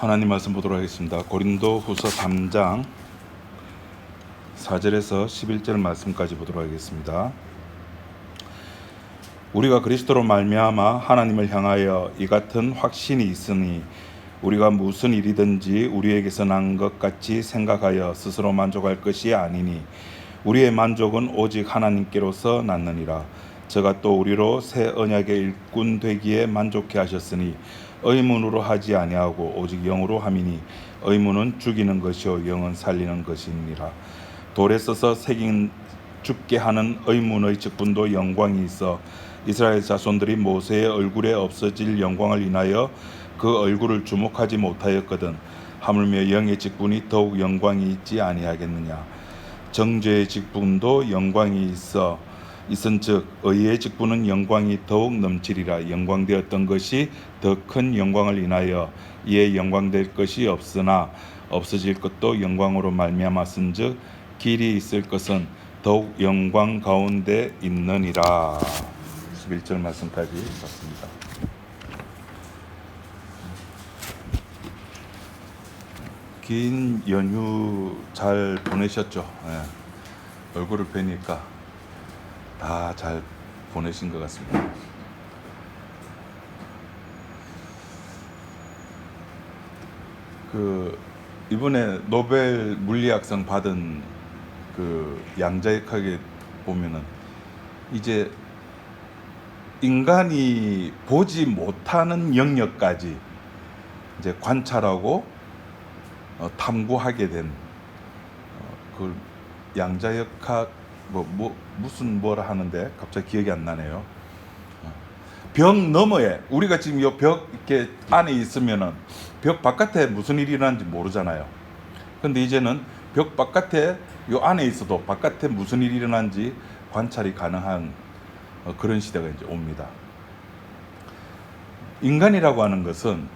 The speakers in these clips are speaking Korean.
하나님 말씀 보도록 하겠습니다. 고린도 후서 3장 4절에서 11절 말씀까지 보도록 하겠습니다. 우리가 그리스도로 말미암아 하나님을 향하여 이 같은 확신이 있으니 우리가 무슨 일이든지 우리에게서 난 것 같이 생각하여 스스로 만족할 것이 아니니 우리의 만족은 오직 하나님께로서 났느니라. 저가 또 우리로 새 언약의 일꾼 되기에 만족해 하셨으니 의문으로 하지 아니하고 오직 영으로 함이니 의문은 죽이는 것이요 영은 살리는 것이니라. 돌에 써서 새긴 죽게 하는 의문의 직분도 영광이 있어 이스라엘 자손들이 모세의 얼굴에 없어질 영광을 인하여 그 얼굴을 주목하지 못하였거든 하물며 영의 직분이 더욱 영광이 있지 아니하겠느냐. 정죄의 직분도 영광이 있은즉 의의 직분은 영광이 더욱 넘치리라. 영광되었던 것이 더 큰 영광을 인하여 이에 영광될 것이 없으나 없어질 것도 영광으로 말미암았은즉 길이 있을 것은 더욱 영광 가운데 있느니라. 11절 말씀까지 봤습니다. 긴 연휴 잘 보내셨죠? 얼굴을 뵈니까 다 잘 보내신 것 같습니다. 이번에 노벨 물리학상 받은 양자역학에 보면은 이제 인간이 보지 못하는 영역까지 이제 관찰하고 탐구하게 된 그 양자역학 무슨 뭐라 하는데 갑자기 기억이 안 나네요. 벽 너머에 우리가 지금 이 벽 이렇게 안에 있으면은 벽 바깥에 무슨 일이 일어나는지 모르잖아요. 근데 이제는 벽 바깥에 요 안에 있어도 바깥에 무슨 일이 일어나는지 관찰이 가능한 그런 시대가 이제 옵니다. 인간이라고 하는 것은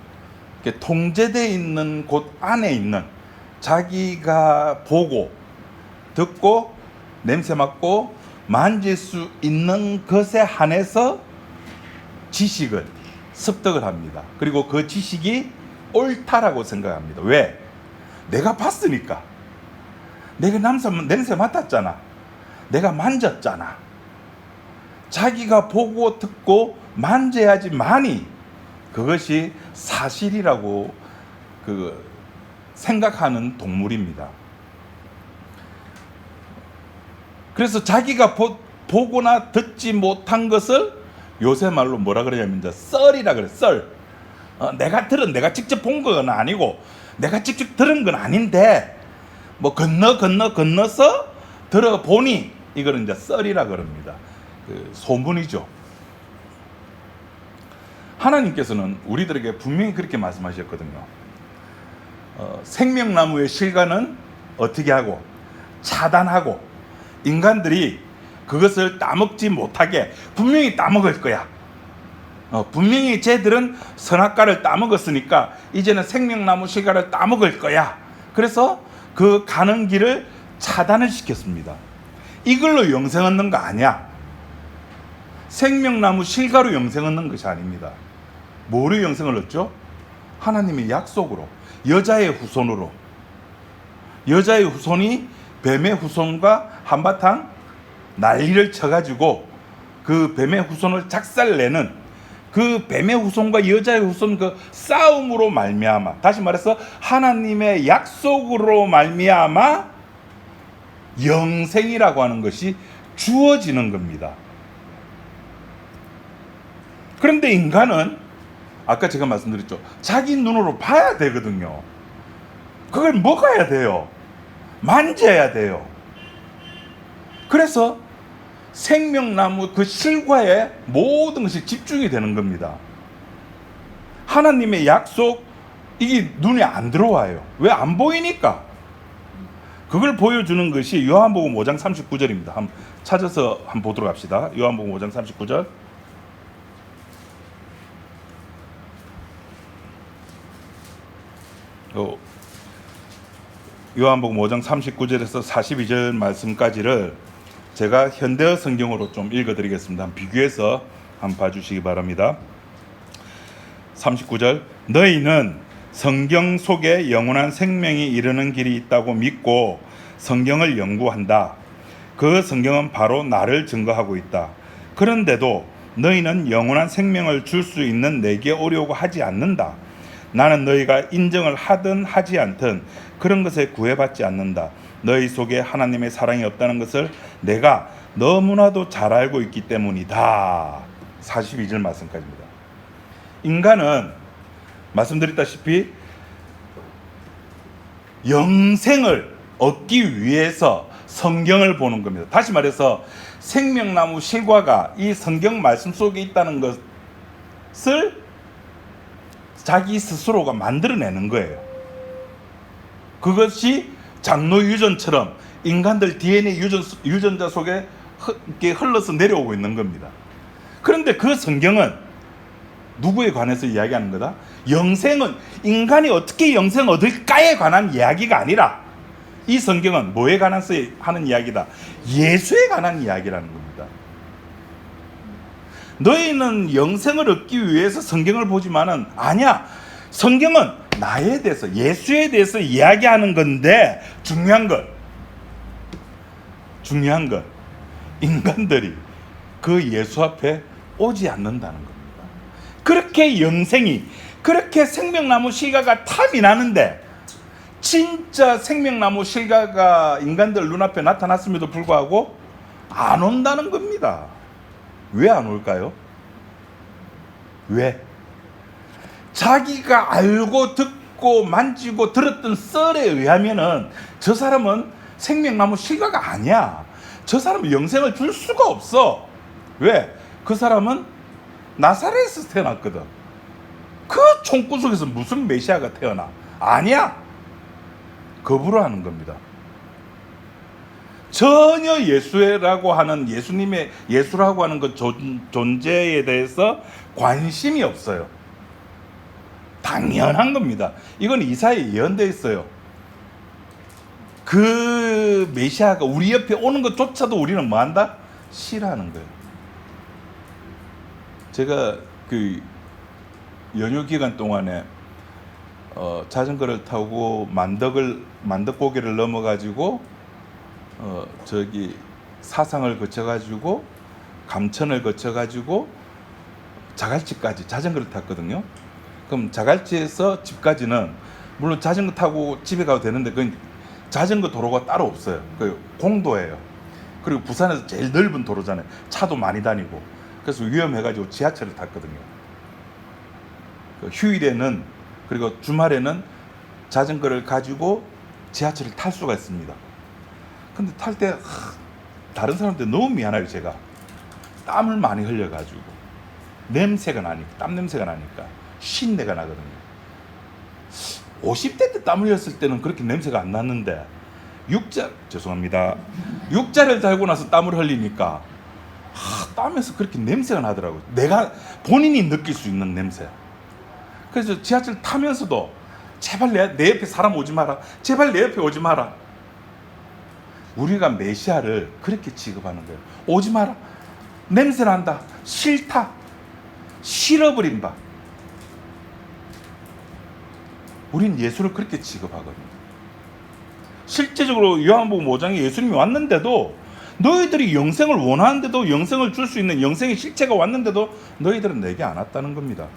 이렇게 통제되어 있는 곳 안에 있는 자기가 보고 듣고 냄새 맡고 만질 수 있는 것에 한해서 지식을 습득을 합니다. 그리고 그 지식이 옳다라고 생각합니다. 왜? 내가 봤으니까. 내가 냄새 맡았잖아. 내가 만졌잖아. 자기가 보고 듣고 만져야지만이 그것이 사실이라고 생각하는 동물입니다. 그래서 자기가 보거나 듣지 못한 것을 요새 말로 뭐라 그러냐면 이제 썰이라 그래. 썰. 내가 직접 본 건 아니고 내가 직접 들은 건 아닌데 뭐 건너서 들어보니 이거는 이제 썰이라 그럽니다. 소문이죠. 하나님께서는 우리들에게 분명히 그렇게 말씀하셨거든요. 생명나무의 실과는 어떻게 하고 차단하고 인간들이 그것을 따먹지 못하게 분명히 따먹을 거야. 분명히 쟤들은 선악과를 따먹었으니까 이제는 생명나무 실과를 따먹을 거야. 그래서 그 가는 길을 차단을 시켰습니다. 이걸로 영생 얻는 거 아니야. 생명나무 실과로 영생 얻는 것이 아닙니다. 뭐로 영생을 얻죠? 하나님의 약속으로, 여자의 후손으로. 여자의 후손이 뱀의 후손과 한바탕 난리를 쳐가지고 그 뱀의 후손을 작살내는 그 뱀의 후손과 여자의 후손 그 싸움으로 말미암아, 다시 말해서 하나님의 약속으로 말미암아 영생이라고 하는 것이 주어지는 겁니다. 그런데 인간은 아까 제가 말씀드렸죠. 자기 눈으로 봐야 되거든요. 그걸 먹어야 돼요. 만져야 돼요. 그래서 생명나무 그 실과에 모든 것이 집중이 되는 겁니다. 하나님의 약속, 이게 눈에 안 들어와요. 왜? 안 보이니까. 그걸 보여주는 것이 요한복음 5장 39절입니다. 한번 찾아서 한번 보도록 합시다. 요한복음 5장 39절. 요한복음 5장 39절에서 42절 말씀까지를 제가 현대어 성경으로 좀 읽어드리겠습니다. 한번 비교해서 한번 봐주시기 바랍니다. 39절. 너희는 성경 속에 영원한 생명이 이르는 길이 있다고 믿고 성경을 연구한다. 그 성경은 바로 나를 증거하고 있다. 그런데도 너희는 영원한 생명을 줄 수 있는 내게 오려고 하지 않는다. 나는 너희가 인정을 하든 하지 않든 그런 것에 구애받지 않는다. 너희 속에 하나님의 사랑이 없다는 것을 내가 너무나도 잘 알고 있기 때문이다. 42절 말씀까지입니다. 인간은 말씀드렸다시피 영생을 얻기 위해서 성경을 보는 겁니다. 다시 말해서 생명나무 실과가 이 성경 말씀 속에 있다는 것을 자기 스스로가 만들어내는 거예요. 그것이 장로 유전처럼 인간들 DNA 유전자 속에 흘러서 내려오고 있는 겁니다. 그런데 그 성경은 누구에 관해서 이야기하는 거다? 영생은 인간이 어떻게 영생 얻을까에 관한 이야기가 아니라 이 성경은 뭐에 관해서 하는 이야기다? 예수에 관한 이야기라는 겁니다. 너희는 영생을 얻기 위해서 성경을 보지만은 아니야. 성경은 나에 대해서 예수에 대해서 이야기하는 건데 중요한 건 인간들이 그 예수 앞에 오지 않는다는 겁니다. 그렇게 영생이 그렇게 생명나무 실과가 탐이 나는데 진짜 생명나무 실과가 인간들 눈앞에 나타났음에도 불구하고 안 온다는 겁니다. 왜 안 올까요? 왜? 자기가 알고 듣고 만지고 들었던 썰에 의하면은 저 사람은 생명나무 실과가 아니야. 저 사람은 영생을 줄 수가 없어. 왜? 그 사람은 나사렛에서 태어났거든. 그 총구석에서 무슨 메시아가 태어나? 아니야. 거부를 하는 겁니다. 전혀 예수라고 하는 예수님의 예수라고 하는 그 존재에 대해서 관심이 없어요. 당연한 겁니다. 이건 이사야에 예언되어 있어요. 그 메시아가 우리 옆에 오는 것조차도 우리는 뭐한다? 싫어하는 거예요. 제가 그 연휴 기간 동안에 자전거를 타고 만덕고개를 넘어가지고 저기 사상을 거쳐가지고 감천을 거쳐가지고 자갈치까지 자전거를 탔거든요. 그럼 자갈치에서 집까지는 물론 자전거 타고 집에 가도 되는데 그건 자전거 도로가 따로 없어요. 그 공도예요. 그리고 부산에서 제일 넓은 도로잖아요. 차도 많이 다니고. 그래서 위험해가지고 지하철을 탔거든요. 그 휴일에는 그리고 주말에는 자전거를 가지고 지하철을 탈 수가 있습니다. 근데 탈 때 다른 사람들 너무 미안해요. 제가 땀을 많이 흘려가지고 냄새가 나니까 땀 냄새가 나니까 신내가 나거든요. 50대 때 땀 흘렸을 때는 그렇게 냄새가 안 났는데 6자를 달고 나서 땀을 흘리니까 땀에서 그렇게 냄새가 나더라고요. 내가 본인이 느낄 수 있는 냄새. 그래서 지하철 타면서도 제발 내 옆에 사람 오지 마라. 제발 내 옆에 오지 마라. 우리가 메시아를 그렇게 취급하는 거예요. 오지 마라. 냄새 난다. 싫다. 싫어버린 바. 우린 예수를 그렇게 취급하거든요. 실제적으로 요한복음 5장에 예수님이 왔는데도 너희들이 영생을 원하는데도 영생을 줄 수 있는 영생의 실체가 왔는데도 너희들은 내게 안 왔다는 겁니다.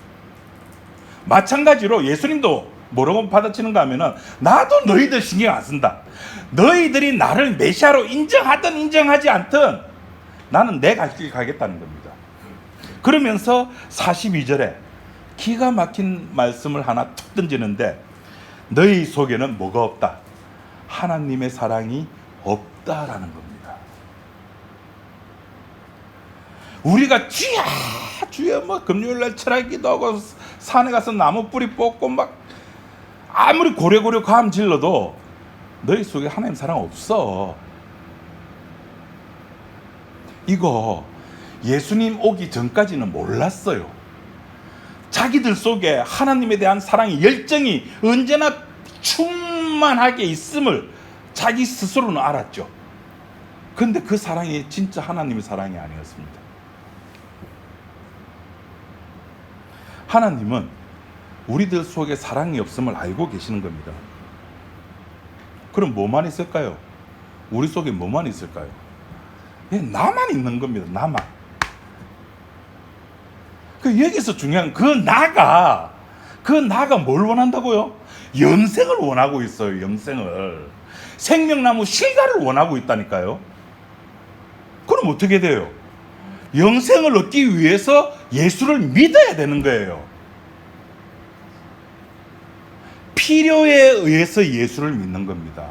마찬가지로 예수님도 뭐라고 받아치는가 하면은 나도 너희들 신경 안 쓴다. 너희들이 나를 메시아로 인정하든 인정하지 않든 나는 내 갈 길 가겠다는 겁니다. 그러면서 42절에 기가 막힌 말씀을 하나 툭 던지는데 너희 속에는 뭐가 없다? 하나님의 사랑이 없다라는 겁니다. 우리가 주야 뭐 금요일날 철학기도 하고 산에 가서 나무 뿌리 뽑고 막 아무리 고래고래 감 질러도 너희 속에 하나님 사랑 없어. 이거 예수님 오기 전까지는 몰랐어요. 자기들 속에 하나님에 대한 사랑이 열정이 언제나 충만하게 있음을 자기 스스로는 알았죠. 그런데 그 사랑이 진짜 하나님의 사랑이 아니었습니다. 하나님은 우리들 속에 사랑이 없음을 알고 계시는 겁니다. 그럼 뭐만 있을까요? 우리 속에 뭐만 있을까요? 나만 있는 겁니다. 나만. 여기서 중요한 그 나가 뭘 원한다고요? 영생을 원하고 있어요. 영생을. 생명나무 실과를 원하고 있다니까요. 그럼 어떻게 돼요? 영생을 얻기 위해서 예수를 믿어야 되는 거예요. 필요에 의해서 예수를 믿는 겁니다.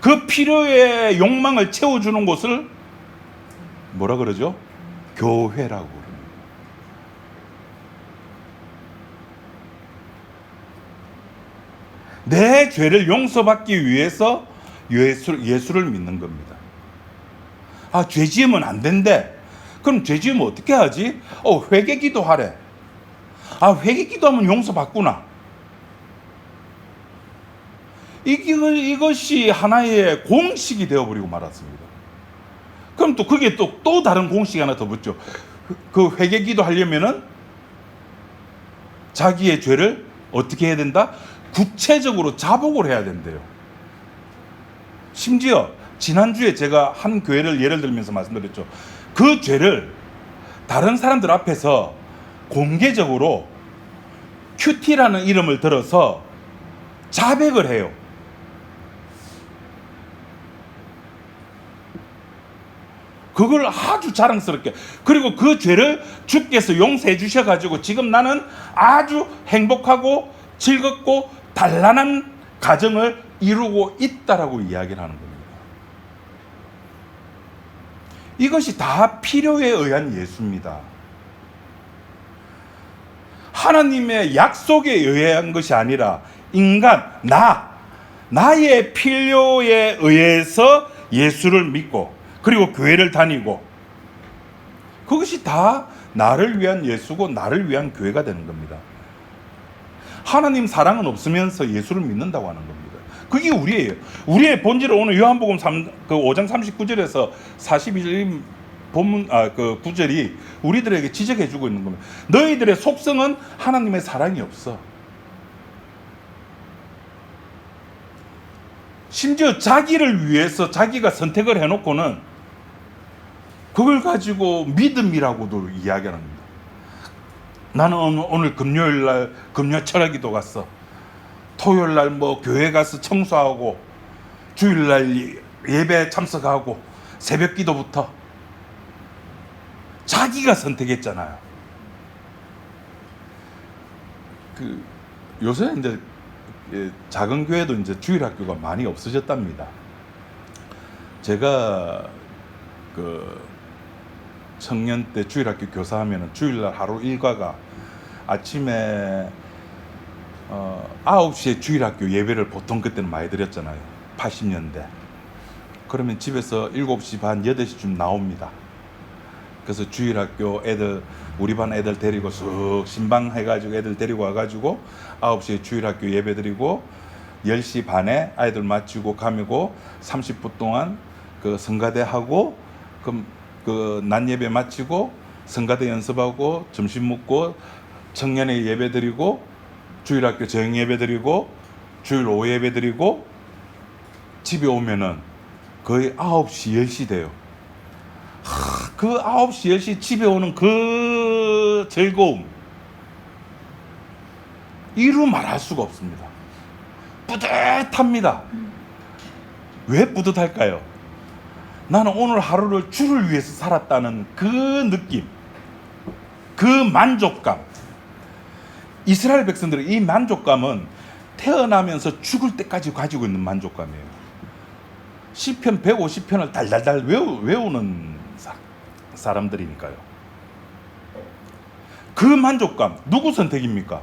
그 필요의 욕망을 채워주는 곳을 뭐라 그러죠? 교회라고 그럽니다. 내 죄를 용서받기 위해서 예수를 믿는 겁니다. 죄 지으면 안 된대. 그럼 죄 지으면 어떻게 하지? 회개 기도하래. 회개 기도하면 용서받구나. 이것이 하나의 공식이 되어버리고 말았습니다. 그럼 또 그게 또 다른 공식이 하나 더 붙죠. 그 회개 기도 하려면은 자기의 죄를 어떻게 해야 된다? 구체적으로 자복을 해야 된대요. 심지어 지난주에 제가 한 교회를 예를 들면서 말씀드렸죠. 그 죄를 다른 사람들 앞에서 공개적으로 큐티라는 이름을 들어서 자백을 해요. 그걸 아주 자랑스럽게. 그리고 그 죄를 주께서 용서해 주셔가지고 지금 나는 아주 행복하고 즐겁고 단란한 가정을 이루고 있다라고 이야기를 하는 겁니다. 이것이 다 필요에 의한 예수입니다. 하나님의 약속에 의한 것이 아니라 인간, 나의 필요에 의해서 예수를 믿고 그리고 교회를 다니고 그것이 다 나를 위한 예수고 나를 위한 교회가 되는 겁니다. 하나님 사랑은 없으면서 예수를 믿는다고 하는 겁니다. 그게 우리예요. 우리의 본질을 오늘 요한복음 5장 39절에서 42절 본문 그 구절이 우리들에게 지적해 주고 있는 겁니다. 너희들의 속성은 하나님의 사랑이 없어. 심지어 자기를 위해서 자기가 선택을 해놓고는 그걸 가지고 믿음이라고도 이야기하는 겁니다. 나는 오늘 금요일날 금요 철학기도 갔어. 토요일날 교회 가서 청소하고 주일날 예배 참석하고 새벽기도부터 자기가 선택했잖아요. 요새 이제 작은 교회도 이제 주일학교가 많이 없어졌답니다. 제가 청년 때 주일학교 교사하면은 주일날 하루 일과가 아침에 9시에 주일학교 예배를 보통 그때는 많이 드렸잖아요. 80년대. 그러면 집에서 7시 반, 8시쯤 나옵니다. 그래서 주일학교 애들, 우리 반 애들 데리고 쑥 신방해가지고 애들 데리고 와가지고 9시에 주일학교 예배 드리고 10시 반에 아이들 마치고 가미고 30분 동안 성가대 하고 낮 예배 마치고 성가대 연습하고 점심 먹고 청년회 예배 드리고 주일학교 저녁 예배 드리고 주일 오후 예배 드리고 집에 오면은 거의 9시 10시 돼요. 그 9시 10시 집에 오는 그 즐거움 이루 말할 수가 없습니다. 뿌듯합니다. 왜 뿌듯할까요? 나는 오늘 하루를 주를 위해서 살았다는 그 느낌, 그 만족감. 이스라엘 백성들의 이 만족감은 태어나면서 죽을 때까지 가지고 있는 만족감이에요. 시편 150편을 달달달 외우는 사람들이니까요. 그 만족감 누구 선택입니까?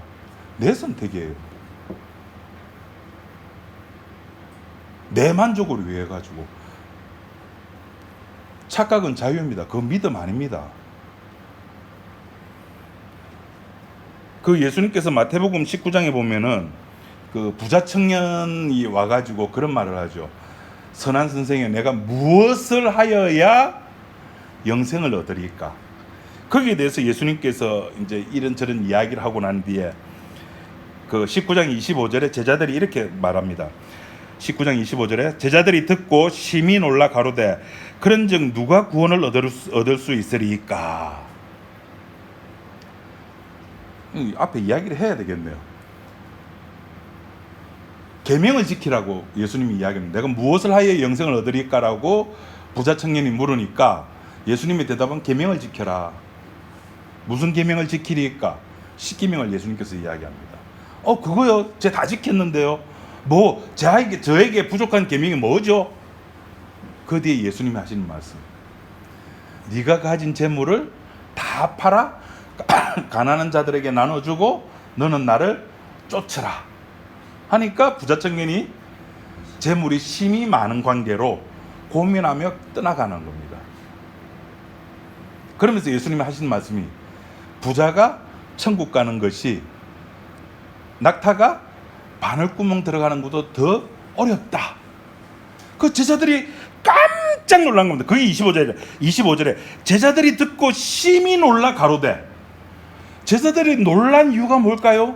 내 선택이에요. 내 만족을 위해 가지고. 착각은 자유입니다. 그건 믿음 아닙니다. 예수님께서 마태복음 19장에 보면은 부자 청년이 와가지고 그런 말을 하죠. 선한 선생님, 내가 무엇을 하여야 영생을 얻으리까? 거기에 대해서 예수님께서 이제 이런저런 이야기를 하고 난 뒤에 그 19장 25절에 제자들이 이렇게 말합니다. 19장 25절에 제자들이 듣고 심히 놀라 가로되 그런즉 누가 구원을 얻을 수 있으리까? 앞에 이야기를 해야 되겠네요. 계명을 지키라고 예수님이 이야기합니다. 내가 무엇을 하여 영생을 얻으리까라고 부자 청년이 물으니까 예수님의 대답은 계명을 지켜라. 무슨 계명을 지키리까? 십계명을 예수님께서 이야기합니다. 그거요? 제가 다 지켰는데요. 뭐 저에게 부족한 계명이 뭐죠? 그 뒤에 예수님이 하시는 말씀. 네가 가진 재물을 다 팔아 가난한 자들에게 나눠주고 너는 나를 쫓으라 하니까 부자 청년이 재물이 심히 많은 관계로 고민하며 떠나가는 겁니다. 그러면서 예수님이 하신 말씀이 부자가 천국 가는 것이 낙타가 바늘구멍 들어가는 것보다 더 어렵다. 그 제자들이 깜짝 놀란 겁니다. 그게 25절에 제자들이 듣고 심히 놀라 가로되. 제자들이 놀란 이유가 뭘까요?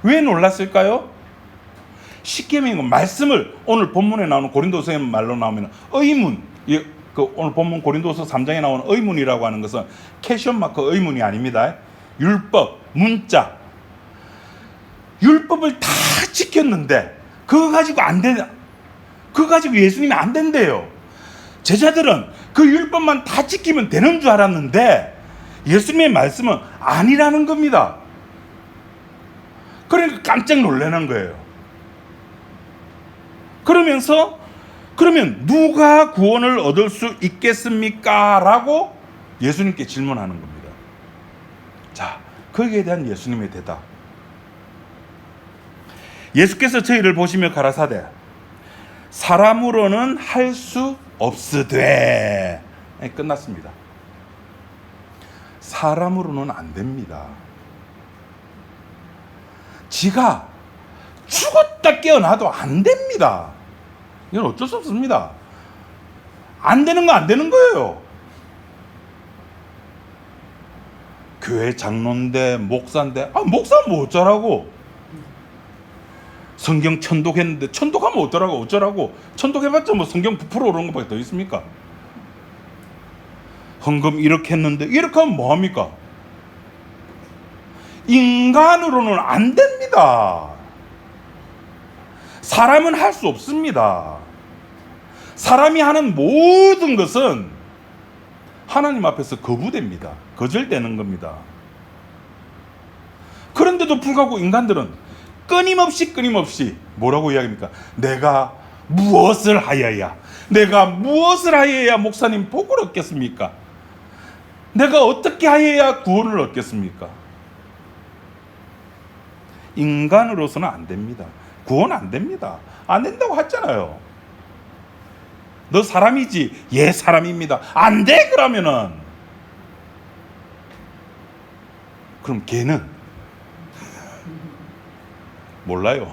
왜 놀랐을까요? 십계명의 말씀을 오늘 본문에 나오는 고린도서의 말로 나오면 의문, 오늘 본문 고린도서 3장에 나오는 의문이라고 하는 것은 캐션 마크 의문이 아닙니다. 율법, 문자, 율법을 다 지켰는데 그거 가지고 예수님이 안 된대요. 제자들은 그 율법만 다 지키면 되는 줄 알았는데 예수님의 말씀은 아니라는 겁니다. 그러니까 깜짝 놀라는 거예요. 그러면 누가 구원을 얻을 수 있겠습니까? 라고 예수님께 질문하는 겁니다. 자, 거기에 대한 예수님의 대답. 예수께서 저희를 보시며 가라사대 사람으로는 할 수 없으되. 끝났습니다. 사람으로는 안 됩니다. 지가 죽었다 깨어나도 안 됩니다. 이건 어쩔 수 없습니다. 안 되는 거 안 되는 거예요. 교회 장로인데 목사인데 목사는 뭐 어쩌라고. 성경 천독했는데 천독하면 어쩌라고. 천독해봤자 뭐 성경 부풀어 오르는 것밖에 더 있습니까? 헌금 이렇게 했는데 이렇게 하면 뭐합니까? 인간으로는 안 됩니다. 사람은 할 수 없습니다. 사람이 하는 모든 것은 하나님 앞에서 거부됩니다. 거절되는 겁니다. 그런데도 불구하고 인간들은 끊임없이 뭐라고 이야기합니까? 내가 무엇을 하여야 목사님 복을 얻겠습니까? 내가 어떻게 하여야 구원을 얻겠습니까? 인간으로서는 안 됩니다. 구원 안 됩니다. 안 된다고 했잖아요. 너 사람이지? 예, 사람입니다. 안 돼, 그러면은. 그럼 걔는? 몰라요.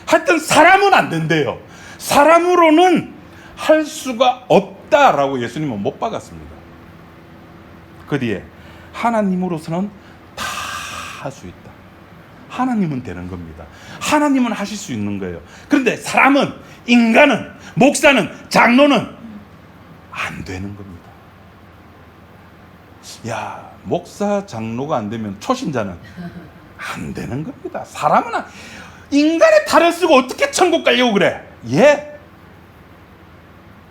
하여튼 사람은 안 된대요. 사람으로는 할 수가 없다라고 예수님은 못 박았습니다. 그 뒤에 하나님으로서는 다 할 수 있다. 하나님은 되는 겁니다. 하나님은 하실 수 있는 거예요. 그런데 사람은, 인간은, 목사는, 장로는 안 되는 겁니다. 야, 목사, 장로가 안 되면 초신자는 안 되는 겁니다. 사람은 인간의 탈을 쓰고 어떻게 천국 가려고 그래? 예?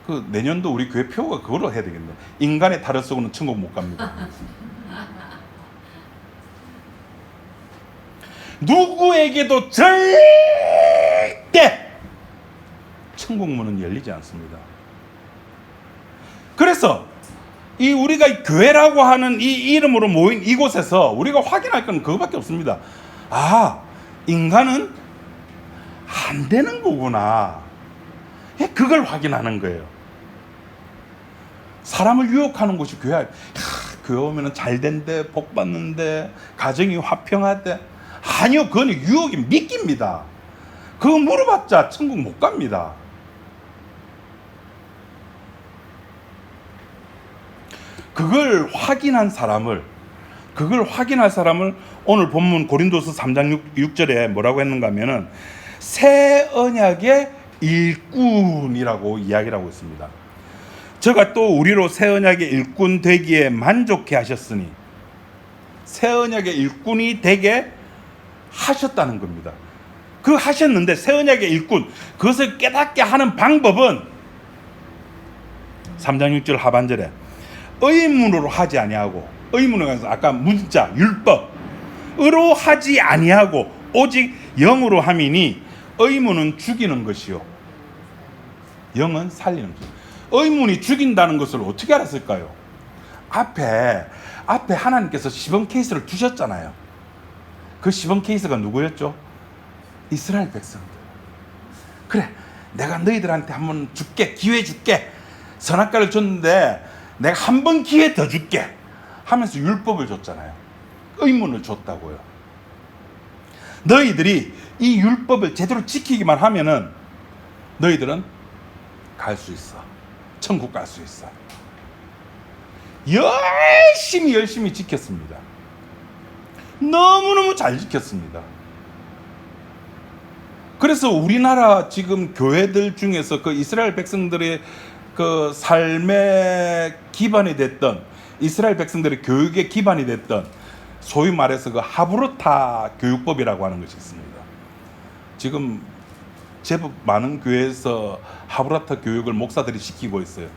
그 내년도 우리 교회 표가 그걸로 해야 되겠네. 인간의 탈을 쓰고는 천국 못 갑니다. 누구에게도 절대 천국 문은 열리지 않습니다. 그래서 이 우리가 교회라고 하는 이 이름으로 모인 이곳에서 우리가 확인할 건 그거밖에 없습니다. 아, 인간은 안 되는 거구나. 그걸 확인하는 거예요. 사람을 유혹하는 곳이 교회. 교회 오면 잘 된대, 복 받는데, 가정이 화평하대. 아니요, 그건 유혹이 미끼입니다. 그거 물어봤자 천국 못 갑니다. 그걸 확인할 사람을 오늘 본문 고린도서 3장 6절에 뭐라고 했는가 하면은 새 언약의 일꾼이라고 이야기를 하고 있습니다. 저가 또 우리로 새 언약의 일꾼 되기에 만족해 하셨으니, 새 언약의 일꾼이 되게 하셨다는 겁니다. 그 하셨는데 새 언약의 일꾼, 그것을 깨닫게 하는 방법은 3장 6절 하반절에 의문으로 하지 아니하고, 의문으로 아까 문자 율법으로 하지 아니하고 오직 영으로 함이니, 의문은 죽이는 것이요 영은 살리는 것. 의문이 죽인다는 것을 어떻게 알았을까요? 앞에 하나님께서 시범 케이스를 두셨잖아요. 그 시범 케이스가 누구였죠? 이스라엘 백성들. 그래, 내가 너희들한테 한번 줄게, 기회 줄게, 선악과를 줬는데 내가 한 번 기회 더 줄게 하면서 율법을 줬잖아요. 의문을 줬다고요. 너희들이 이 율법을 제대로 지키기만 하면은 너희들은 갈 수 있어. 천국 갈 수 있어. 열심히 지켰습니다. 너무너무 잘 지켰습니다. 그래서 우리나라 지금 교회들 중에서 그 이스라엘 백성들의 그 삶의 기반이 됐던, 이스라엘 백성들의 교육의 기반이 됐던, 소위 말해서 그 하브르타 교육법이라고 하는 것이 있습니다. 지금 제법 많은 교회에서 하브르타 교육을 목사들이 시키고 있어요.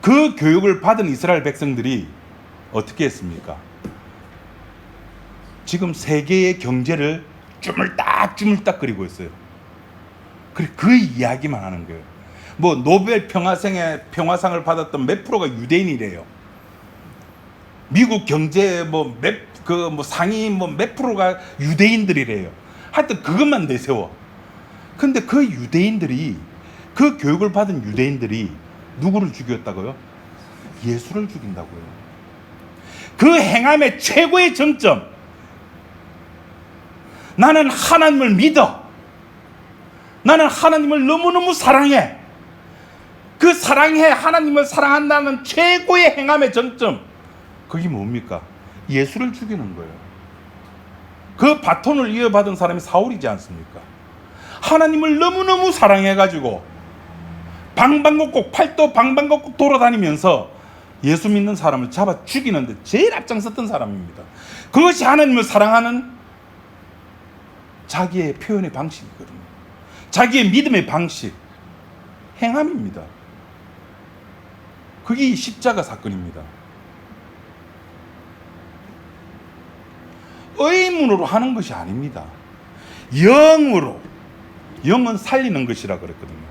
그 교육을 받은 이스라엘 백성들이 어떻게 했습니까? 지금 세계의 경제를 주물딱거리고 있어요. 그래, 그 이야기만 하는 거예요. 뭐 노벨 평화상을 받았던 몇 프로가 유대인이래요. 미국 경제 상위 몇 프로가 유대인들이래요. 하여튼 그것만 내세워. 근데 그 유대인들이, 그 교육을 받은 유대인들이 누구를 죽였다고요? 예수를 죽인다고요. 그 행함의 최고의 정점, 나는 하나님을 믿어, 나는 하나님을 너무너무 사랑해, 그 하나님을 사랑한다는 최고의 행함의 정점, 그게 뭡니까? 예수를 죽이는 거예요. 그 바톤을 이어받은 사람이 사울이지 않습니까? 하나님을 너무너무 사랑해가지고 방방곡곡, 팔도 방방곡곡 돌아다니면서 예수 믿는 사람을 잡아 죽이는데 제일 앞장섰던 사람입니다. 그것이 하나님을 사랑하는 자기의 표현의 방식이거든요. 자기의 믿음의 방식, 행함입니다. 그게 십자가 사건입니다. 의문으로 하는 것이 아닙니다. 영으로, 영은 살리는 것이라 그랬거든요.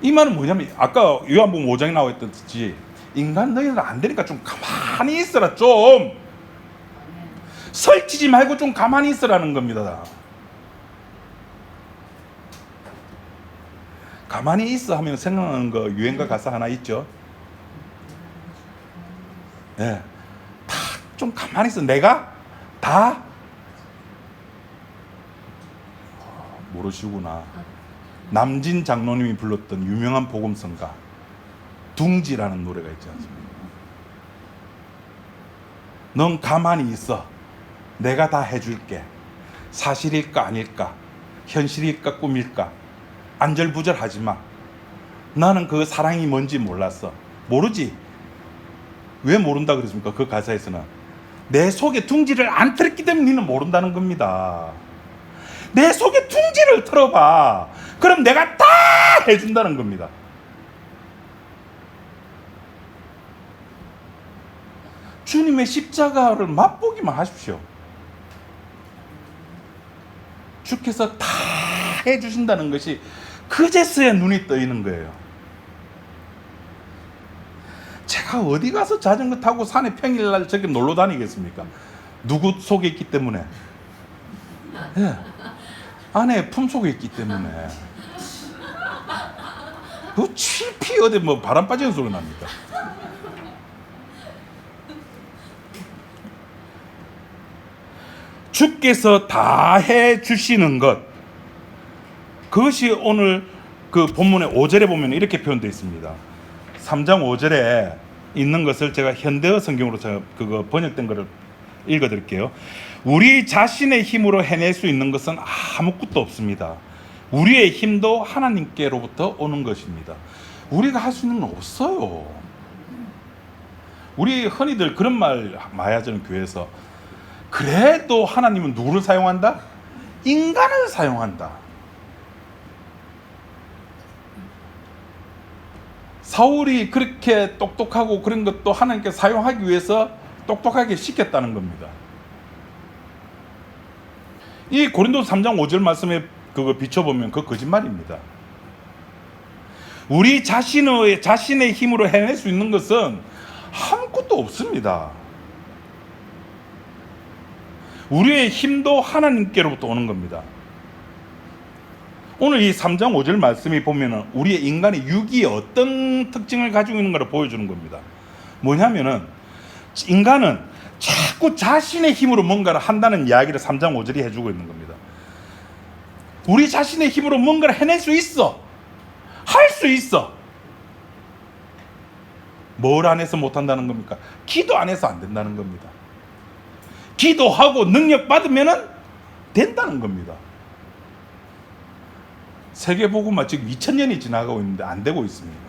이 말은 뭐냐면, 아까 요한복음 5장에 나와 있듯이 인간 너희들 안 되니까 좀 가만히 있어라, 좀 설치지 말고 좀 가만히 있으라는 겁니다. 가만히 있어 하면 생각나는 거 유행가 가사 하나 있죠. 네. 다 좀 가만히 있어. 내가 다 모르시구나. 남진 장로님이 불렀던 유명한 복음성가 둥지라는 노래가 있지 않습니까? 넌 가만히 있어. 내가 다 해줄게. 사실일까 아닐까, 현실일까 꿈일까, 안절부절하지 마. 나는 그 사랑이 뭔지 몰랐어. 모르지. 왜 모른다 그랬습니까? 그 가사에서는 내 속에 둥지를 안 틀었기 때문에 너는 모른다는 겁니다. 내 속에 둥지를 틀어봐. 그럼 내가 다 해준다는 겁니다. 주님의 십자가를 맛보기만 하십시오. 주께서 다 해주신다는 것이 그제서야 눈이 떠있는 거예요. 제가 어디 가서 자전거 타고 산에 평일날 저기 놀러 다니겠습니까? 누구 속에 있기 때문에, 예. 아내 품속에 있기 때문에. 그 취피 어디 뭐 바람 빠지는 소리 납니까? 주께서 다 해주시는 것, 그것이 오늘 그 본문의 5절에 보면 이렇게 표현되어 있습니다. 3장 5절에 있는 것을 제가 현대어 성경으로 제가 그거 번역된 거를 읽어드릴게요. 우리 자신의 힘으로 해낼 수 있는 것은 아무것도 없습니다. 우리의 힘도 하나님께로부터 오는 것입니다. 우리가 할 수 있는 건 없어요. 우리 흔히들 그런 말 많이 하잖아요, 교회에서. 그래도 하나님은 누구를 사용한다? 인간을 사용한다. 사울이 그렇게 똑똑하고 그런 것도 하나님께 사용하기 위해서 똑똑하게 시켰다는 겁니다. 이 고린도서 3장 5절 말씀에 그거 비춰보면 그거 거짓말입니다. 우리 자신의 힘으로 해낼 수 있는 것은 아무것도 없습니다. 우리의 힘도 하나님께로부터 오는 겁니다. 오늘 이 3장 5절 말씀이 보면은 우리의 인간의 육이 어떤 특징을 가지고 있는 걸 보여주는 겁니다. 뭐냐면은 인간은 자꾸 자신의 힘으로 뭔가를 한다는 이야기를 3장 5절이 해주고 있는 겁니다. 우리 자신의 힘으로 뭔가를 해낼 수 있어. 할 수 있어. 뭘 안 해서 못한다는 겁니까? 기도 안 해서 안 된다는 겁니다. 기도하고 능력 받으면은 된다는 겁니다. 세계복음화 지금 2000년이 지나가고 있는데 안 되고 있습니다.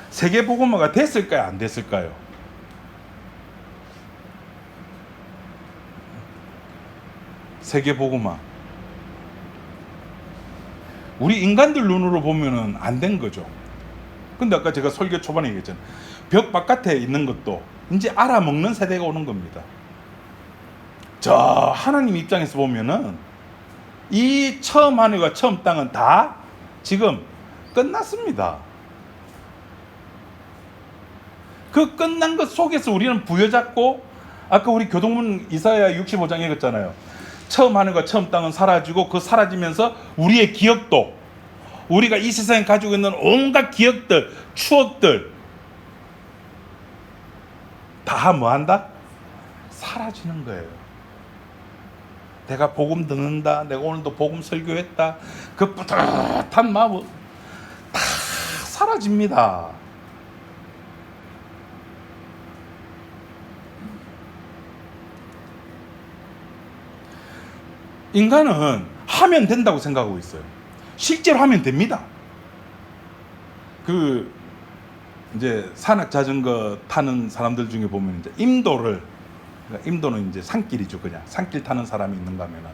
세계복음화가 됐을까요? 안 됐을까요? 세계복음화. 우리 인간들 눈으로 보면은 안 된 거죠. 근데 아까 제가 설교 초반에 얘기했잖아요. 벽 바깥에 있는 것도 이제 알아먹는 세대가 오는 겁니다. 저 하나님 입장에서 보면은 이 처음 하늘과 처음 땅은 다 지금 끝났습니다. 그 끝난 것 속에서 우리는 부여잡고, 아까 우리 교동문 이사야 65장 읽었잖아요. 처음 하늘과 처음 땅은 사라지고 그 사라지면서 우리의 기억도, 우리가 이 세상에 가지고 있는 온갖 기억들, 추억들 다 뭐한다? 사라지는 거예요. 내가 복음 듣는다, 내가 오늘도 복음 설교했다, 그 뿌듯한 마음 다 사라집니다. 인간은 하면 된다고 생각하고 있어요. 실제로 하면 됩니다. 그 이제 산악 자전거 타는 사람들 중에 보면 이제 임도를, 그러니까 임도는 이제 산길이죠. 그냥 산길 타는 사람이 있는가 하면은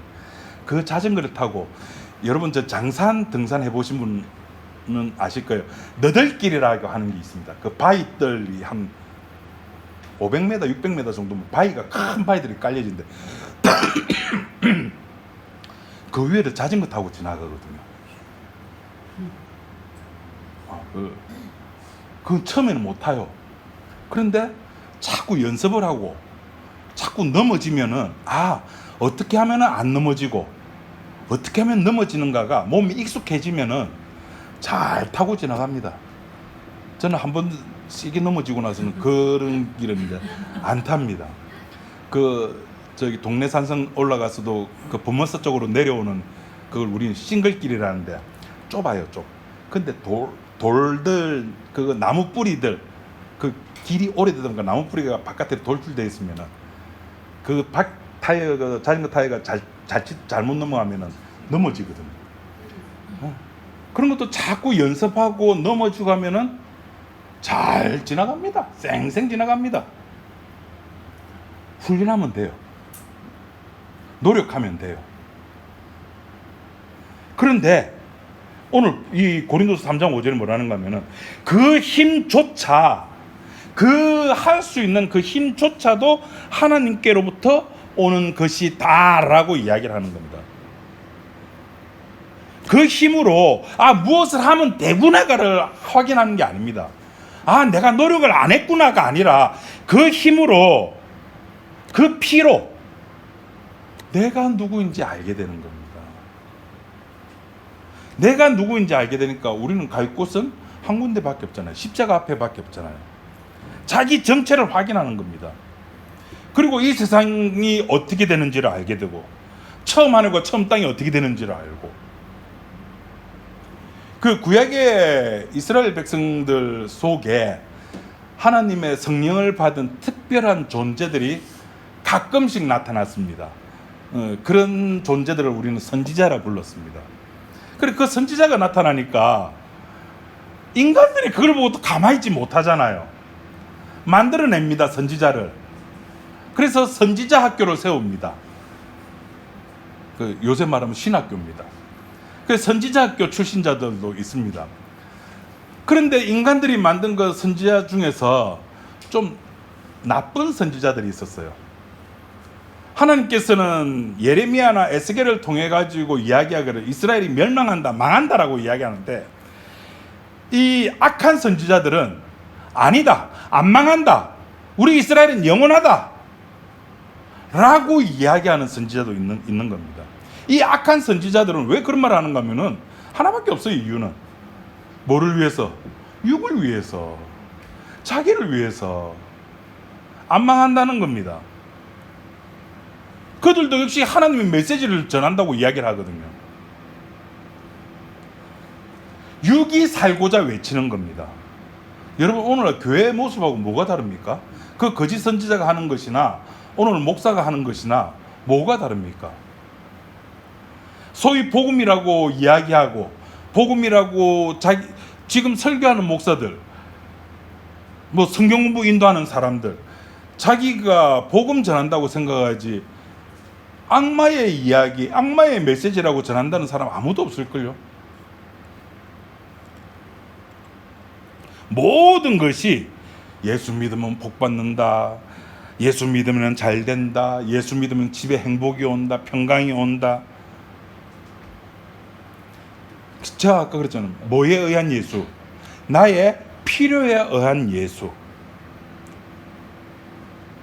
그 자전거를 타고, 여러분 저 장산 등산 해보신 분은 아실 거예요. 너덜길이라고 하는 게 있습니다. 그 바위들이 한 500m, 600m 정도면 바위가, 큰 바위들이 깔려진데 그 위에를 자전거 타고 지나가거든요. 그건 처음에는 못 타요. 그런데 자꾸 연습을 하고 자꾸 넘어지면은, 어떻게 하면 안 넘어지고 어떻게 하면 넘어지는가가 몸이 익숙해지면은 잘 타고 지나갑니다. 저는 한 번 세게 넘어지고 나서는 그런 길은 이제 안 탑니다. 저기 동네 산성 올라가서도 그 범머서 쪽으로 내려오는 그걸 우리는 싱글길이라는데 좁아요, 좁. 근데 돌들, 그 나무 뿌리들, 그 길이 오래되던 거 나무 뿌리가 바깥에 돌출되어 있으면은 그 자전거 타이어가 잘못 넘어가면은 넘어지거든요. 그런 것도 자꾸 연습하고 넘어지고 하면은 잘 지나갑니다. 쌩쌩 지나갑니다. 훈련하면 돼요. 노력하면 돼요. 그런데 오늘 이 고린도서 3장 5절에 뭐라는가 하면은 그 힘조차, 그 할 수 있는 그 힘조차도 하나님께로부터 오는 것이다라고 이야기를 하는 겁니다. 그 힘으로 무엇을 하면 되구나가를 확인하는 게 아닙니다. 내가 노력을 안 했구나가 아니라 그 힘으로, 그 피로 내가 누구인지 알게 되는 겁니다. 내가 누구인지 알게 되니까 우리는 갈 곳은 한 군데밖에 없잖아요. 십자가 앞에밖에 없잖아요. 자기 정체를 확인하는 겁니다. 그리고 이 세상이 어떻게 되는지를 알게 되고, 처음 하늘과 처음 땅이 어떻게 되는지를 알고, 그 구약의 이스라엘 백성들 속에 하나님의 성령을 받은 특별한 존재들이 가끔씩 나타났습니다. 그런 존재들을 우리는 선지자라 불렀습니다. 그리고 그 선지자가 나타나니까 인간들이 그걸 보고 또 가만히 있지 못하잖아요. 만들어냅니다, 선지자를. 그래서 선지자 학교를 세웁니다. 요새 말하면 신학교입니다. 그 선지자 학교 출신자들도 있습니다. 그런데 인간들이 만든 그 선지자 중에서 좀 나쁜 선지자들이 있었어요. 하나님께서는 예레미야나 에스겔을 통해 가지고 이야기하기를 이스라엘이 멸망한다, 망한다라고 이야기하는데, 이 악한 선지자들은 아니다, 안 망한다, 우리 이스라엘은 영원하다 라고 이야기하는 선지자도 있는 겁니다. 이 악한 선지자들은 왜 그런 말을 하는가 하면은 하나밖에 없어요. 이유는 뭐를 위해서? 육을 위해서, 자기를 위해서. 안 망한다는 겁니다. 그들도 역시 하나님의 메시지를 전한다고 이야기를 하거든요. 육이 살고자 외치는 겁니다. 여러분, 오늘 교회의 모습하고 뭐가 다릅니까? 그 거짓 선지자가 하는 것이나 오늘 목사가 하는 것이나 뭐가 다릅니까? 소위 복음이라고 이야기하고 복음이라고 지금 설교하는 목사들, 뭐 성경 공부 인도하는 사람들, 자기가 복음 전한다고 생각하지 악마의 이야기, 악마의 메시지라고 전한다는 사람 아무도 없을걸요. 모든 것이 예수 믿으면 복 받는다, 예수 믿으면 잘 된다, 예수 믿으면 집에 행복이 온다, 평강이 온다. 제가 아까 그랬잖아요. 뭐에 의한 예수? 나의 필요에 의한 예수.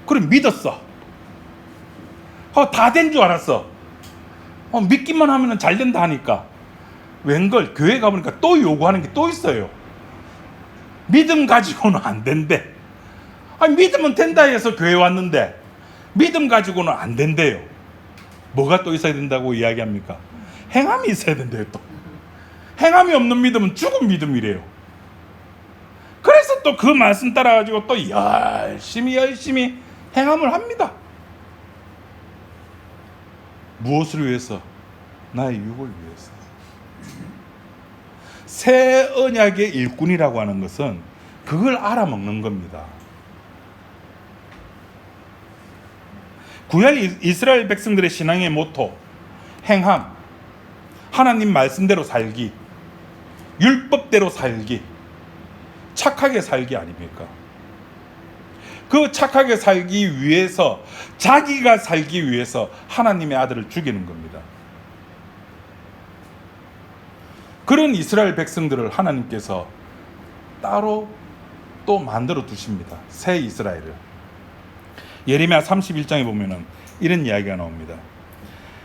그럼 믿었어. 다 된 줄 알았어. 믿기만 하면 잘 된다 하니까 웬걸 교회 가보니까 또 요구하는 게 또 있어요. 믿음 가지고는 안 된대. 아니, 믿으면 된다 해서 교회 왔는데 믿음 가지고는 안 된대요. 뭐가 또 있어야 된다고 이야기합니까? 행함이 있어야 된대요. 또 행함이 없는 믿음은 죽은 믿음이래요. 그래서 또 그 말씀 따라가지고 또 열심히 행함을 합니다. 무엇을 위해서? 나의 육을 위해서. 새 언약의 일꾼이라고 하는 것은 그걸 알아먹는 겁니다. 구약 이스라엘 백성들의 신앙의 모토, 행함, 하나님 말씀대로 살기, 율법대로 살기, 착하게 살기 아닙니까? 그 착하게 살기 위해서, 자기가 살기 위해서 하나님의 아들을 죽이는 겁니다. 그런 이스라엘 백성들을 하나님께서 따로 또 만들어 두십니다. 새 이스라엘을. 예레미야 31장에 보면은 이런 이야기가 나옵니다.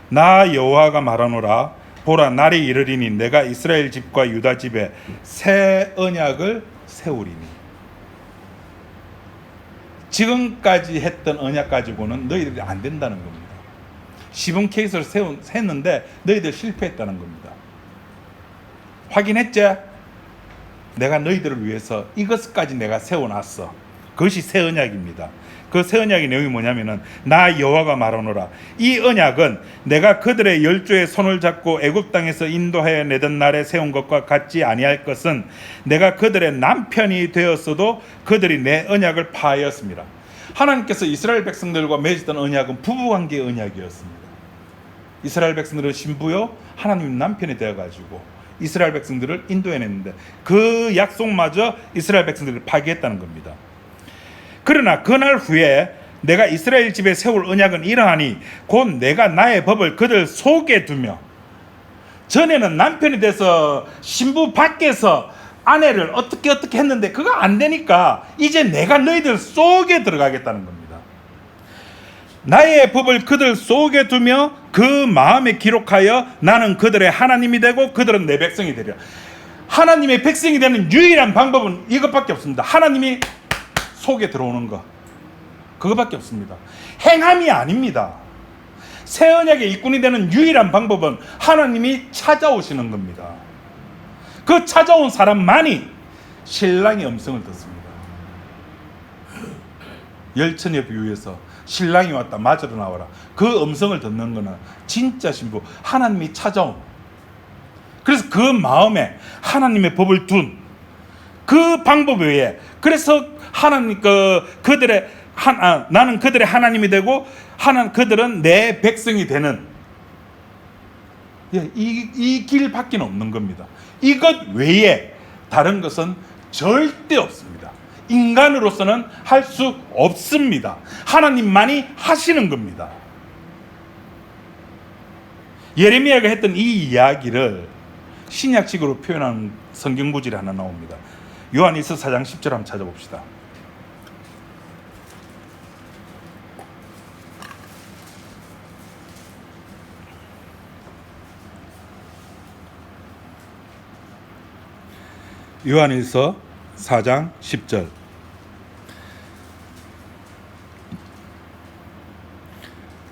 나 여호와가 말하노라, 보라, 날이 이르리니 내가 이스라엘 집과 유다 집에 새 언약을 세우리니. 지금까지 했던 언약 가지고는 너희들이 안 된다는 겁니다. 시범 케이스를 셌는데 너희들 실패했다는 겁니다. 확인했지? 내가 너희들을 위해서 이것까지 내가 세워놨어. 그것이 새 언약입니다. 그 새 언약의 내용이 뭐냐면은 나 여호와가 말하노라, 이 언약은 내가 그들의 열조의 손을 잡고 애굽 땅에서 인도하여 내던 날에 세운 것과 같지 아니할 것은 내가 그들의 남편이 되었어도 그들이 내 언약을 파하였습니다. 하나님께서 이스라엘 백성들과 맺었던 언약은 부부관계의 언약이었습니다. 이스라엘 백성들은 신부요 하나님 남편이 되어가지고 이스라엘 백성들을 인도해냈는데 그 약속마저 이스라엘 백성들을 파기했다는 겁니다. 그러나 그날 후에 내가 이스라엘 집에 세울 언약은 이러하니 곧 내가 나의 법을 그들 속에 두며, 전에는 남편이 돼서 신부 밖에서 아내를 어떻게 했는데 그거 안 되니까 이제 내가 너희들 속에 들어가겠다는 겁니다. 나의 법을 그들 속에 두며 그 마음에 기록하여 나는 그들의 하나님이 되고 그들은 내 백성이 되리라. 하나님의 백성이 되는 유일한 방법은 이것밖에 없습니다. 하나님이 속에 들어오는 거, 그거밖에 없습니다. 행함이 아닙니다. 새 언약의 일꾼이 되는 유일한 방법은 하나님이 찾아오시는 겁니다. 그 찾아온 사람만이 신랑의 음성을 듣습니다. 열처녀 비유에서 신랑이 왔다 맞으러 나와라, 그 음성을 듣는 거는 진짜 신부, 하나님이 찾아온, 그래서 그 마음에 하나님의 법을 둔 그 방법 외에, 그래서 하나님 그들의 나는 그들의 하나님이 되고 그들은 내 백성이 되는 이 길밖에 없는 겁니다. 이것 외에 다른 것은 절대 없습니다. 인간으로서는 할 수 없습니다. 하나님만이 하시는 겁니다. 예레미야가 했던 이 이야기를 신약식으로 표현한 성경 구절이 하나 나옵니다. 요한일서 4장 10절 한번 찾아봅시다. 요한일서 4장 10절.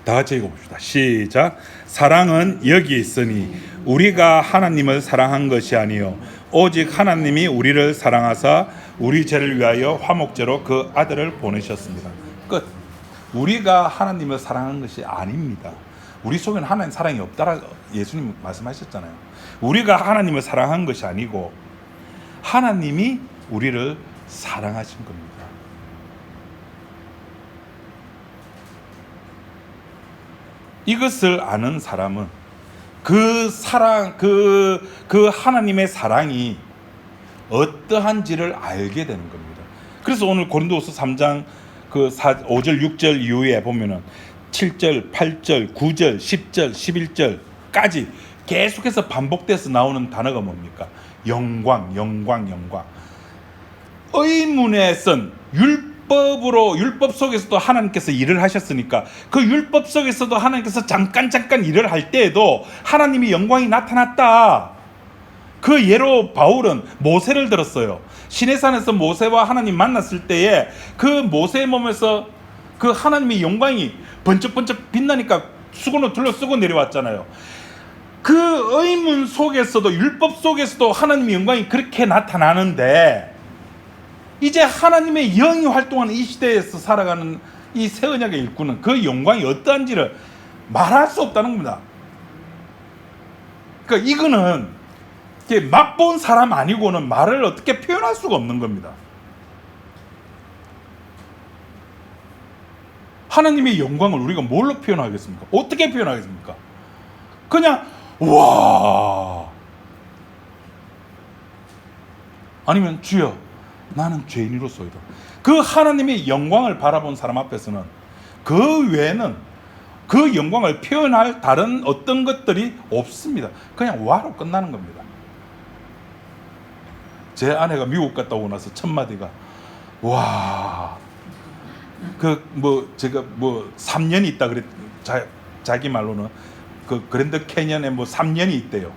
다 같이 읽어봅시다. 시작. 사랑은 여기 있으니 우리가 하나님을 사랑한 것이 아니요 오직 하나님이 우리를 사랑하사 우리 죄를 위하여 화목제로 그 아들을 보내셨습니다. 끝. 우리가 하나님을 사랑한 것이 아닙니다. 우리 속에는 하나님 사랑이 없다라 예수님 말씀하셨잖아요. 우리가 하나님을 사랑한 것이 아니고 하나님이 우리를 사랑하신 겁니다. 이것을 아는 사람은 그 사랑, 그 하나님의 사랑이 어떠한지를 알게 되는 겁니다. 그래서 오늘 고린도후서 3장 5절, 6절 이후에 보면은 7절, 8절, 9절, 10절, 11절까지 계속해서 반복돼서 나오는 단어가 뭡니까? 영광, 영광, 영광. 의문에 쓴 율법 속에서도 하나님께서 일을 하셨으니까 그 율법 속에서도 하나님께서 잠깐 일을 할 때에도 하나님이 영광이 나타났다. 그 예로 바울은 모세를 들었어요. 시내산에서 모세와 하나님 만났을 때에 그 모세의 몸에서 그 하나님의 영광이 번쩍번쩍 빛나니까 수건을 둘러쓰고 내려왔잖아요. 그 의문 속에서도, 율법 속에서도 하나님의 영광이 그렇게 나타나는데, 이제 하나님의 영이 활동하는 이 시대에서 살아가는 이 새 언약의 일꾼은 그 영광이 어떠한지를 말할 수 없다는 겁니다. 그러니까 이거는 맛본 사람 아니고는 말을 어떻게 표현할 수가 없는 겁니다. 하나님의 영광을 우리가 뭘로 표현하겠습니까? 어떻게 표현하겠습니까? 그냥 와, 아니면 주여 나는 죄인으로서이다. 그 하나님의 영광을 바라본 사람 앞에서는 그 외에는 그 영광을 표현할 다른 어떤 것들이 없습니다. 그냥 와로 끝나는 겁니다. 제 아내가 미국 갔다 오고 나서 첫 마디가 와, 제가 3년이 있다 그랬, 자기 말로는 그 그랜드 캐니언에 3년이 있대요.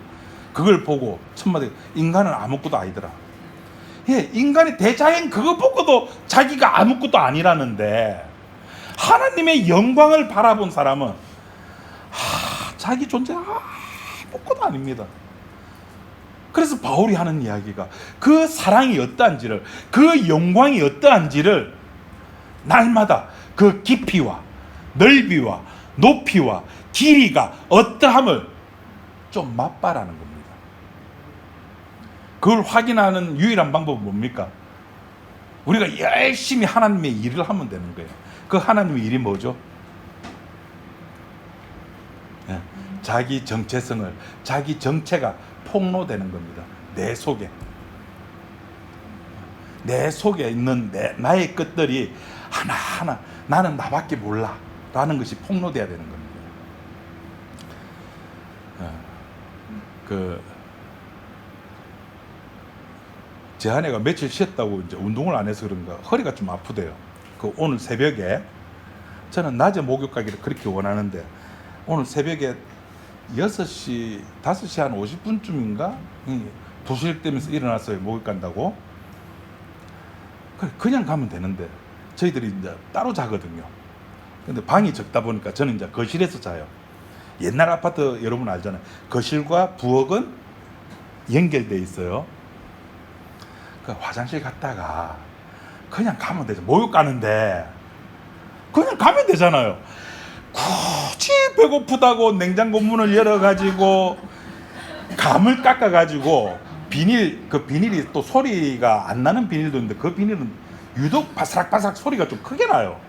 그걸 보고 첫 마디가 인간은 아무것도 아니더라. 예, 인간의 대자연 그거 보고도 자기가 아무것도 아니라는데, 하나님의 영광을 바라본 사람은 자기 존재 아무것도 아닙니다. 그래서 바울이 하는 이야기가 그 사랑이 어떠한지를, 그 영광이 어떠한지를 날마다 그 깊이와 넓이와 높이와 길이가 어떠함을 좀 맛봐라는 겁니다. 그걸 확인하는 유일한 방법은 뭡니까? 우리가 열심히 하나님의 일을 하면 되는 거예요. 그 하나님의 일이 뭐죠? 자기 정체성을, 자기 정체가 폭로되는 겁니다. 내 속에. 내 속에 있는 나의 것들이 하나하나 나는 나밖에 몰라 라는 것이 폭로돼야 되는 겁니다. 제 아내가 며칠 쉬었다고 이제 운동을 안 해서 그런가 허리가 좀 아프대요. 오늘 새벽에, 저는 낮에 목욕 가기를 그렇게 원하는데 오늘 새벽에 6시, 5시 한 50분쯤인가 부실되면서 일어났어요. 목욕 간다고. 그냥 가면 되는데 저희들이 이제 따로 자거든요. 근데 방이 적다 보니까 저는 이제 거실에서 자요. 옛날 아파트 여러분 알잖아요. 거실과 부엌은 연결돼 있어요. 그 화장실 갔다가 그냥 가면 되죠. 목욕 가는데 그냥 가면 되잖아요. 굳이 배고프다고 냉장고 문을 열어가지고 감을 깎아가지고 그 비닐이 또 소리가 안 나는 비닐도 있는데 그 비닐은 유독 바스락바스락 소리가 좀 크게 나요.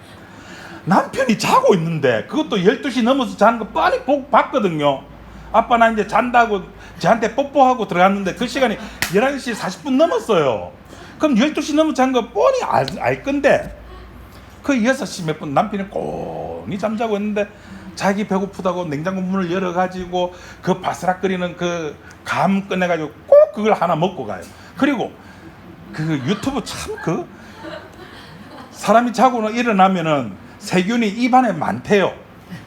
남편이 자고 있는데 그것도 12시 넘어서 자는 거 뻔히 봤거든요. 아빠 나 이제 잔다고 저한테 뽀뽀하고 들어갔는데 그 시간이 11시 40분 넘었어요. 그럼 12시 넘어 잔 거 뻔히 알 건데 그 6시 몇 분 남편이 꽁히 잠자고 있는데 자기 배고프다고 냉장고 문을 열어가지고 그 바스락거리는 그 감 꺼내가지고 꼭 그걸 하나 먹고 가요. 그리고 그 유튜브 참 그 사람이 자고 일어나면은 세균이 입안에 많대요.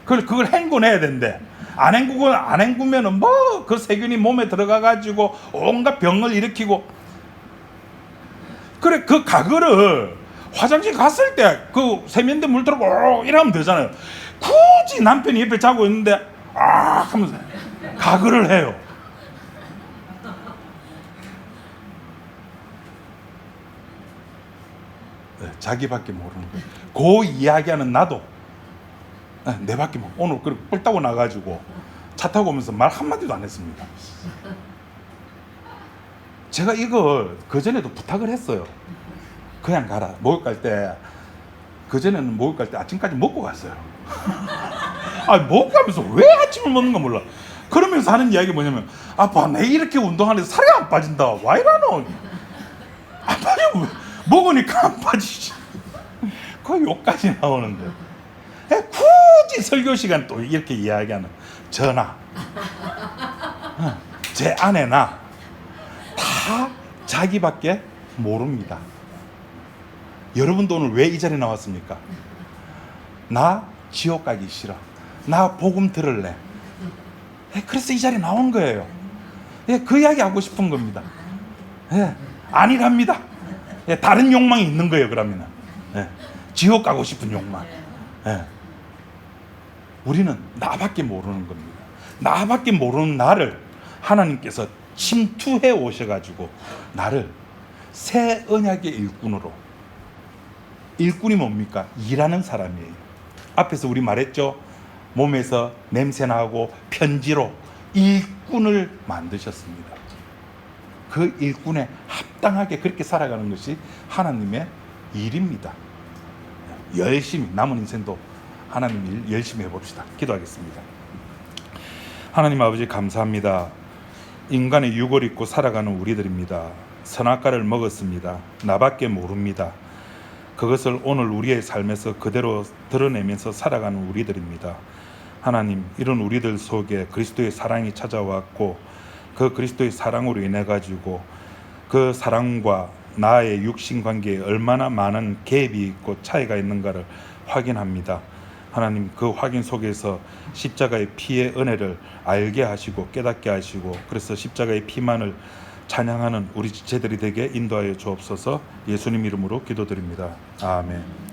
그걸 헹궈내야 된대. 안 헹구면은 뭐 그 세균이 몸에 들어가가지고 온갖 병을 일으키고. 그래 그 가글을 화장실 갔을 때 그 세면대 물 들어고 이러면 되잖아요. 굳이 남편이 옆에 자고 있는데 하면서 가글을 해요. 네, 자기밖에 모르는 거예요. 그 이야기하는 나도 내 밖에 오늘 그렇게 뿔 따고 나가지고 차 타고 오면서 말 한마디도 안 했습니다. 제가 이걸 그전에도 부탁을 했어요. 그냥 가라. 목욕 갈 때 그전에는 목욕 갈 때 아침까지 먹고 갔어요. 목욕 가면서 왜 아침을 먹는가 몰라. 그러면서 하는 이야기 뭐냐면 아빠 내 이렇게 운동하는데 살이 안 빠진다. 와 이러노. 안 빠지고 먹으니까 안 빠지지. 그 욕까지 나오는데 굳이 설교 시간 또 이렇게 이야기하는 저나 제 아내나 다 자기밖에 모릅니다. 여러분도 오늘 왜 이 자리에 나왔습니까? 나 지옥 가기 싫어. 나 복음 들을래. 그래서 이 자리에 나온 거예요. 그 이야기 하고 싶은 겁니다. 아니랍니다. 다른 욕망이 있는 거예요. 그러면 지옥 가고 싶은 욕망. 우리는 나밖에 모르는 겁니다. 나밖에 모르는 나를 하나님께서 침투해 오셔가지고 나를 새 언약의 일꾼으로. 일꾼이 뭡니까? 일하는 사람이에요. 앞에서 우리 말했죠. 몸에서 냄새나고 편지로 일꾼을 만드셨습니다. 그 일꾼에 합당하게 그렇게 살아가는 것이 하나님의 일입니다. 열심히 남은 인생도 하나님 일 열심히 해봅시다. 기도하겠습니다. 하나님 아버지 감사합니다. 인간의 육을 입고 살아가는 우리들입니다. 선악과를 먹었습니다. 나밖에 모릅니다. 그것을 오늘 우리의 삶에서 그대로 드러내면서 살아가는 우리들입니다. 하나님, 이런 우리들 속에 그리스도의 사랑이 찾아왔고 그 그리스도의 사랑으로 인해 가지고 그 사랑과 나의 육신 관계에 얼마나 많은 갭이 있고 차이가 있는가를 확인합니다. 하나님, 그 확인 속에서 십자가의 피의 은혜를 알게 하시고 깨닫게 하시고 그래서 십자가의 피만을 찬양하는 우리 지체들이 되게 인도하여 주옵소서. 예수님 이름으로 기도드립니다. 아멘.